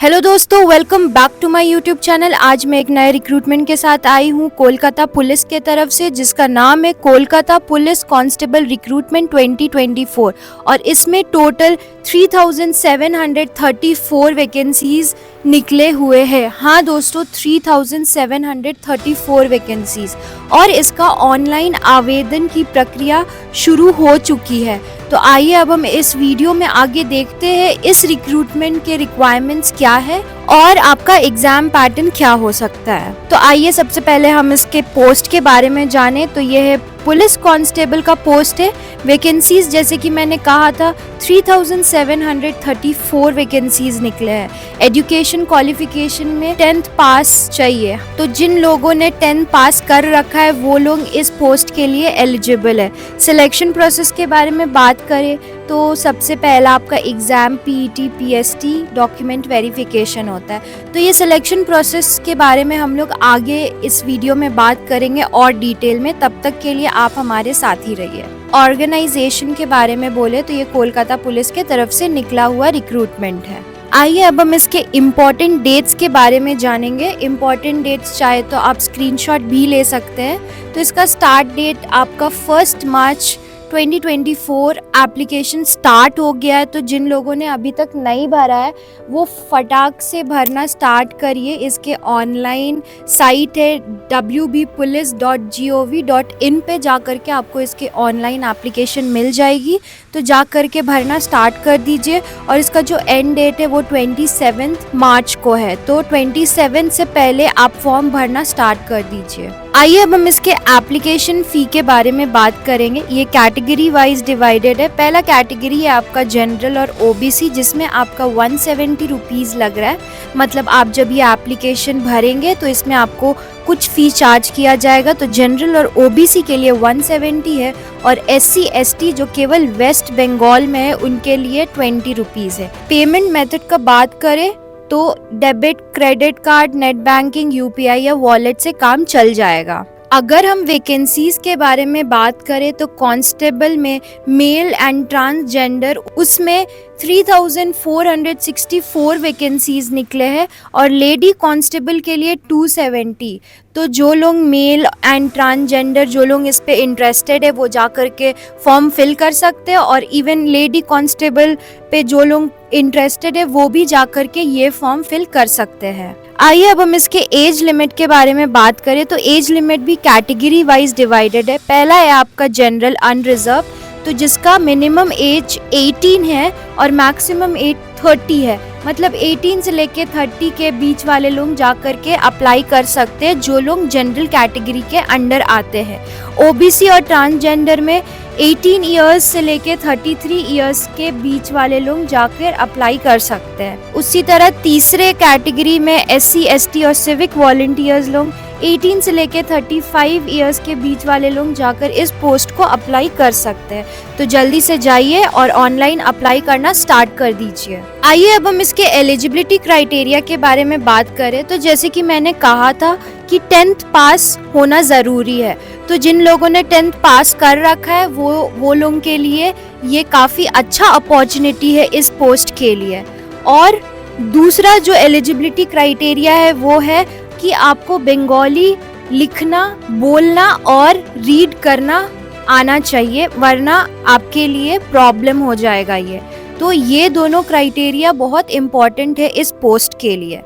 Hello दोस्तों, welcome back to my YouTube channel. आज मैं एक नए रिक्रूटमेंट के साथ आई हूँ कोलकाता पुलिस के तरफ से, जिसका नाम है कोलकाता पुलिस कांस्टेबल रिक्रूटमेंट 2024 और इसमें टोटल 3734 वैकेंसीज निकले हुए हैं। हाँ दोस्तों, 3734 वैकेंसीज और इसका ऑनलाइन आवेदन की प्रक्रिया शुरू हो चुकी है। तो आइए अब हम इस वीडियो में आगे देखते हैं इस रिक्रूटमेंट के रिक्वायरमेंट्स क्या है और आपका एग्जाम पैटर्न क्या हो सकता है। तो आइए सबसे पहले हम इसके पोस्ट के बारे में जानें। तो ये है पुलिस कांस्टेबल का पोस्ट है। वैकेंसीज जैसे कि मैंने कहा था 3734 वैकेंसीज निकले हैं। एजुकेशन क्वालिफिकेशन में 10th पास चाहिए। तो जिन लोगों ने 10th पास कर रखा है वो लोग इस पोस्ट के लिए एलिजिबल है। सिलेक्शन प्रोसेस के बारे में बात करें तो सबसे पहला आपका exam PET PST document verification होता है। तो ये सिलेक्शन प्रोसेस के बारे में हम लोग आगे इस वीडियो में बात करेंगे और डिटेल में। तब तक के लिए आप हमारे साथ ही रहिए। ऑर्गेनाइजेशन के बारे में बोले तो ये कोलकाता पुलिस के तरफ से निकला हुआ रिक्रूटमेंट है। आइए अब हम इसके इम्पॉर्टेंट डेट्स के बारे में जानेंगे। इम्पॉर्टेंट डेट्स चाहे तो आप स्क्रीनशॉट भी ले सकते हैं। तो इसका स्टार्ट डेट आपका 1 मार्च 2024 एप्लीकेशन स्टार्ट हो गया है। तो जिन लोगों ने अभी तक नहीं भरा है वो फटाक से भरना स्टार्ट करिए। इसके ऑनलाइन साइट है wbpolice.gov.in पे जाकर के आपको इसके ऑनलाइन एप्लीकेशन मिल जाएगी। तो जा कर के भरना स्टार्ट कर दीजिए और इसका जो एंड डेट है वो 27 मार्च को है। तो 27 से पहले आप फॉर्म भरना स्टार्ट कर दीजिए। आइए अब हम इसके एप्लीकेशन फ़ी के बारे में बात करेंगे। ये कैटेगरी वाइज डिवाइडेड है। पहला कैटेगरी है आपका जनरल और ओबीसी, जिसमें आपका 170 रुपीज़ लग रहा है। मतलब आप जब ये एप्लीकेशन भरेंगे तो इसमें आपको कुछ फ़ी चार्ज किया जाएगा। तो जनरल और ओबीसी के लिए 170 है और एससी एसटी जो केवल वेस्ट बंगाल में है उनके लिए 20 रुपीज़ है। पेमेंट मेथड का बात करें तो debit, credit card, net banking, UPI या वॉलेट से काम चल जाएगा। अगर हम वैकेंसीज के बारे में बात करें तो कांस्टेबल में मेल एंड ट्रांसजेंडर उसमें 3464 वैकेंसीज निकले हैं और लेडी कांस्टेबल के लिए 270। तो जो लोग मेल एंड ट्रांसजेंडर जो लोग इस पे इंटरेस्टेड है वो जा कर के फॉर्म फिल कर सकते हैं और इवन लेडी कांस्टेबल पे जो लोग इंटरेस्टेड है वो भी जा कर के ये फॉर्म फिल कर सकते हैं। आइए अब हम इसके एज लिमिट के बारे में बात करें तो एज लिमिट भी कैटेगरी वाइज डिवाइडेड है। पहला है आपका जनरल अनरिजर्व, तो जिसका मिनिमम एज 18 है और मैक्सिमम एज 30 है। मतलब 18 से लेके 30 के बीच वाले लोग जा कर के अप्लाई कर सकते हैं जो लोग जनरल कैटेगरी के अंडर आते हैं। ओबीसी और ट्रांसजेंडर में 18 इयर्स से लेके 33 इयर्स के बीच वाले लोग जाकर अप्लाई कर सकते हैं। उसी तरह तीसरे कैटेगरी में एससी एसटी और सिविक वॉलंटियर्स लोग 18 से लेके 35 इयर्स के बीच वाले लोग जाकर इस पोस्ट को अप्लाई कर सकते हैं। तो जल्दी से जाइए और ऑनलाइन अप्लाई करना स्टार्ट कर दीजिए। आइए अब हम इसके एलिजिबिलिटी क्राइटेरिया के बारे में बात करें तो जैसे कि मैंने कहा था कि 10th पास होना ज़रूरी है। तो जिन लोगों ने 10th पास कर रखा है वो लोगों के लिए ये काफ़ी अच्छा अपॉर्चुनिटी है इस पोस्ट के लिए। और दूसरा जो एलिजिबिलिटी क्राइटेरिया है वो है कि आपको बंगाली लिखना, बोलना और रीड करना आना चाहिए, वरना आपके लिए प्रॉब्लम हो जाएगा ये। तो ये दोनों क्राइटेरिया बहुत इम्पॉर्टेंट है इस पोस्ट के लिए।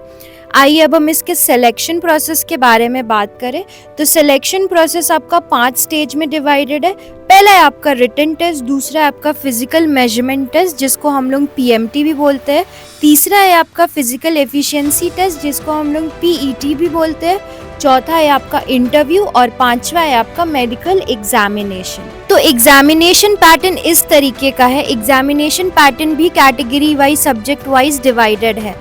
आइए अब हम इसके सिलेक्शन प्रोसेस के बारे में बात करें तो सिलेक्शन प्रोसेस आपका 5 स्टेज में डिवाइडेड है। पहला है आपका रिटन टेस्ट, दूसरा है आपका फिजिकल मेजरमेंट टेस्ट जिसको हम लोग पीएमटी भी बोलते हैं, तीसरा है आपका फिजिकल एफिशिएंसी टेस्ट जिसको हम लोग पीईटी भी बोलते हैं, चौथा है आपका इंटरव्यू और पांचवा है आपका मेडिकल एग्जामिनेशन। तो एग्जामिनेशन पैटर्न इस तरीके का है। एग्जामिनेशन पैटर्न भी category wise, subject wise divided है।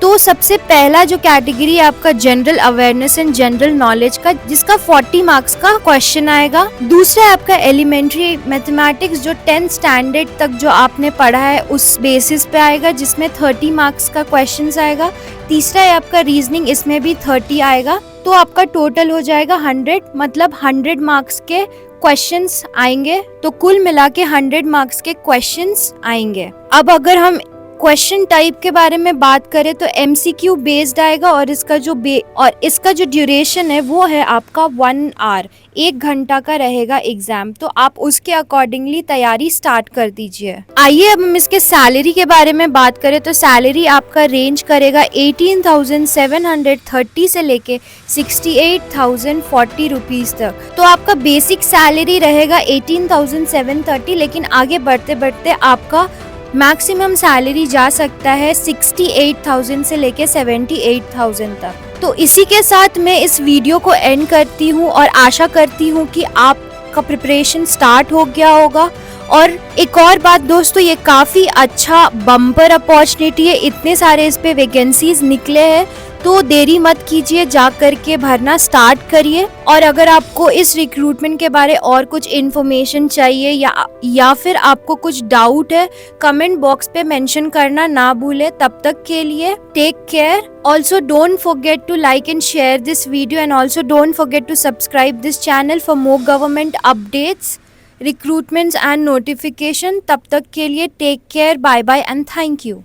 तो सबसे पहला जो कैटेगरी है आपका general awareness and general knowledge का, जिसका 40 मार्क्स का क्वेश्चन आएगा। दूसरा है आपका एलिमेंट्री मैथमेटिक्स जो 10th स्टैंडर्ड तक जो आपने पढ़ा है उस बेसिस पे आएगा, जिसमें 30 मार्क्स का क्वेश्चन आएगा। तीसरा है आपका रीजनिंग, इसमें भी 30 आएगा। तो आपका टोटल हो जाएगा 100, मतलब 100 मार्क्स के क्वेश्चंस आएंगे। तो कुल मिला के 100 मार्क्स के क्वेश्चंस आएंगे। अब अगर हम क्वेश्चन टाइप के बारे में बात करें तो MCQ बेस्ड आएगा और इसका जो ड्यूरेशन है वो है आपका 1 आवर, 1 घंटा का रहेगा एग्जाम। तो आप उसके अकॉर्डिंगली तैयारी स्टार्ट कर दीजिए। आइए अब हम इसके सैलरी के बारे में बात करें तो सैलरी आपका रेंज करेगा 18,730 से लेके 68,040 रुपीज़ तक। तो आपका बेसिक सैलरी रहेगा 18,730, लेकिन आगे बढ़ते बढ़ते आपका मैक्सिमम सैलरी जा सकता है 68,000 से लेके 78,000 तक। तो इसी के साथ मैं इस वीडियो को एंड करती हूँ और आशा करती हूँ कि आपका प्रिपरेशन स्टार्ट हो गया होगा। और एक और बात दोस्तों, ये काफ़ी अच्छा बम्पर अपॉर्चुनिटी है, इतने सारे इस पे वैकेंसीज निकले हैं, तो देरी मत कीजिए, जा करके भरना स्टार्ट करिए। और अगर आपको इस रिक्रूटमेंट के बारे और कुछ इन्फॉर्मेशन चाहिए या फिर आपको कुछ डाउट है, कमेंट बॉक्स पे मेंशन करना ना भूले। तब तक के लिए take care. Also don't forget to like and share this video, and also don't forget to subscribe this channel for more government updates, recruitments and notification. तब तक के लिए take care, bye bye and thank you.